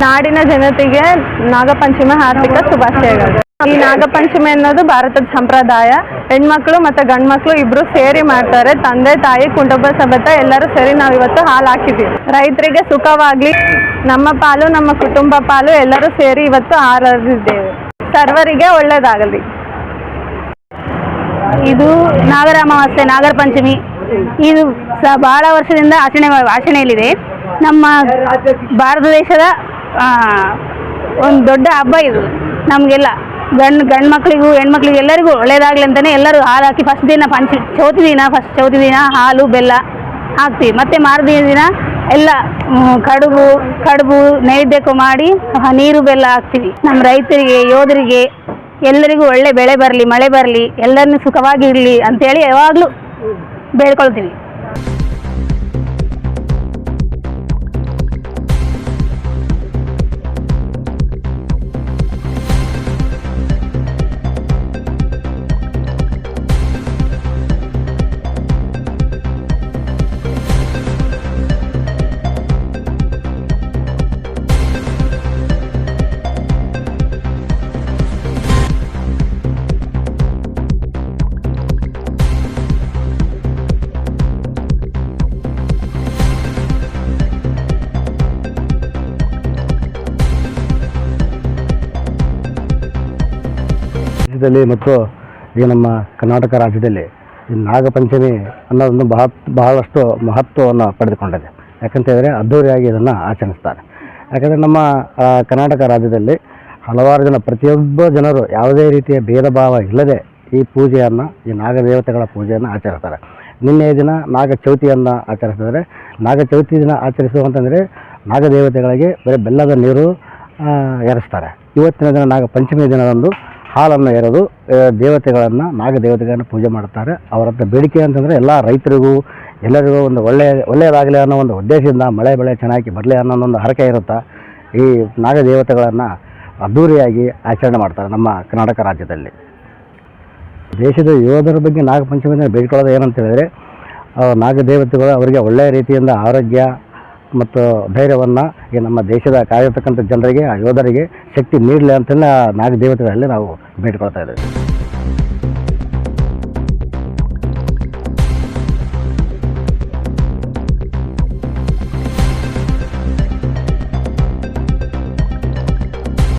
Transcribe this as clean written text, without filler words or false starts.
ನಾಡಿನ ಜನತೆಗೆ ನಾಗಪಂಚಮಿ ಹಾರ್ದಿಕ ಶುಭಾಶಯಗಳು. ಈ ನಾಗಪಂಚಮಿ ಅನ್ನೋದು ಭಾರತದ ಸಂಪ್ರದಾಯ. ಹೆಣ್ಮಕ್ಳು ಮತ್ತು ಗಂಡು ಮಕ್ಕಳು ಇಬ್ಬರು ಸೇರಿ ಮಾಡ್ತಾರೆ. ತಂದೆ ತಾಯಿ ಕುಟುಂಬ ಸಮೇತ ಎಲ್ಲರೂ ಸೇರಿ ನಾವು ಇವತ್ತು ಹಾಲು ಹಾಕಿದ್ದೀವಿ. ರೈತರಿಗೆ ಸುಖವಾಗಲಿ, ನಮ್ಮ ಪಾಲು ನಮ್ಮ ಕುಟುಂಬ ಪಾಲು ಎಲ್ಲರೂ ಸೇರಿ ಇವತ್ತು ಹಾರಿದ್ದೇವೆ. ಸರ್ವರಿಗೆ ಒಳ್ಳೆಯದಾಗಲಿ. ಇದು ನಾಗರ ಅಮಾವಾಸ್ಯೆ, ನಾಗರ ಪಂಚಮಿ. ಇದು ಬಹಳ ವರ್ಷದಿಂದ ಆಚರಣೆಯಲ್ಲಿದೆ. ನಮ್ಮ ಭಾರತ ದೇಶದ ಒಂದು ದೊಡ್ಡ ಹಬ್ಬ ಇದು. ನಮಗೆಲ್ಲ ಗಂಡು ಮಕ್ಕಳಿಗೂ ಹೆಣ್ಮಕ್ಳಿಗೂ ಎಲ್ಲರಿಗೂ ಒಳ್ಳೆಯದಾಗಲಿ ಅಂತಲೇ ಎಲ್ಲರೂ ಹಾಲು ಹಾಕಿ ಫಸ್ಟ್ ಚೌತಿ ದಿನ ಹಾಲು ಬೆಲ್ಲ ಹಾಕ್ತೀವಿ. ಮತ್ತು ಮಾರನೇ ದಿನ ಎಲ್ಲ ಕಡುಬು ನೈವೇದ್ಯಕ್ಕೂ ಮಾಡಿ ನೀರು ಬೆಲ್ಲ ಹಾಕ್ತೀವಿ. ನಮ್ಮ ರೈತರಿಗೆ, ಯೋಧರಿಗೆ ಎಲ್ಲರಿಗೂ ಒಳ್ಳೆ ಬೆಳೆ ಬರಲಿ, ಮಳೆ ಬರಲಿ, ಎಲ್ಲರನ್ನೂ ಸುಖವಾಗಿರಲಿ ಅಂಥೇಳಿ ಯಾವಾಗಲೂ ಬೇಡ್ಕೊಳ್ತೀವಿ. ಮತ್ತು ಈ ನಮ್ಮ ಕರ್ನಾಟಕ ರಾಜ್ಯದಲ್ಲಿ ಈ ನಾಗಪಂಚಮಿ ಅನ್ನೋದೊಂದು ಬಹಳಷ್ಟು ಮಹತ್ವವನ್ನು ಪಡೆದುಕೊಂಡಿದೆ. ಯಾಕಂತೇಳಿದರೆ ಅದ್ಧೂರಿಯಾಗಿ ಇದನ್ನು ಆಚರಿಸ್ತಾರೆ. ಯಾಕಂದರೆ ನಮ್ಮ ಕರ್ನಾಟಕ ರಾಜ್ಯದಲ್ಲಿ ಹಲವಾರು ಜನ, ಪ್ರತಿಯೊಬ್ಬ ಜನರು ಯಾವುದೇ ರೀತಿಯ ಭೇದ ಭಾವ ಇಲ್ಲದೆ ಈ ಪೂಜೆಯನ್ನು, ಈ ನಾಗದೇವತೆಗಳ ಪೂಜೆಯನ್ನು ಆಚರಿಸ್ತಾರೆ. ನಿನ್ನೆಯ ದಿನ ನಾಗ ಚೌತಿಯನ್ನು ಆಚರಿಸಿದರೆ, ನಾಗ ಚೌತಿ ದಿನ ಆಚರಿಸುವಂತಂದರೆ ನಾಗದೇವತೆಗಳಿಗೆ ಬರೀ ಬೆಲ್ಲದ ನೀರು ಎರಸ್ತಾರೆ. ಇವತ್ತಿನ ದಿನ ನಾಗ ಪಂಚಮಿ ದಿನದಂದು ಹಾಲನ್ನು ಎರೆದು ನಾಗದೇವತೆಗಳನ್ನು ಪೂಜೆ ಮಾಡ್ತಾರೆ. ಅವರ ಹತ್ರ ಬೇಡಿಕೆ ಅಂತಂದರೆ ಎಲ್ಲ ರೈತರಿಗೂ ಎಲ್ಲರಿಗೂ ಒಂದು ಒಳ್ಳೆಯದಾಗಲಿ ಅನ್ನೋ ಒಂದು ಉದ್ದೇಶದಿಂದ ಮಳೆ ಬೆಳೆ ಚೆನ್ನಾಗಿ ಬರಲಿ ಅನ್ನೋ ಒಂದು ಹರಕೆ ಇರುತ್ತೆ. ಈ ನಾಗದೇವತೆಗಳನ್ನು ಅದ್ಧೂರಿಯಾಗಿ ಆಚರಣೆ ಮಾಡ್ತಾರೆ ನಮ್ಮ ಕರ್ನಾಟಕ ರಾಜ್ಯದಲ್ಲಿ. ದೇಶದ ಯೋಧರ ಬಗ್ಗೆ ನಾಗಪಂಚಮಿ ದಿನ ಬೇಡಿಕೊಳ್ಳೋದು ಏನಂತ ಹೇಳಿದರೆ, ನಾಗದೇವತೆಗಳು ಅವರಿಗೆ ಒಳ್ಳೆಯ ರೀತಿಯಿಂದ ಆರೋಗ್ಯ ಮತ್ತು ಧೈರ್ಯವನ್ನು ಈ ನಮ್ಮ ದೇಶದ ಕಾಯಿರ್ತಕ್ಕಂಥ ಜನರಿಗೆ, ಯೋಧರಿಗೆ ಶಕ್ತಿ ನೀಡಲಿ ಅಂತಲೇ ನಾಗದೇವತೆಗಳಲ್ಲಿ ನಾವು ಬೇಡ್ಕೊಳ್ತಾ ಇದ್ದೇವೆ.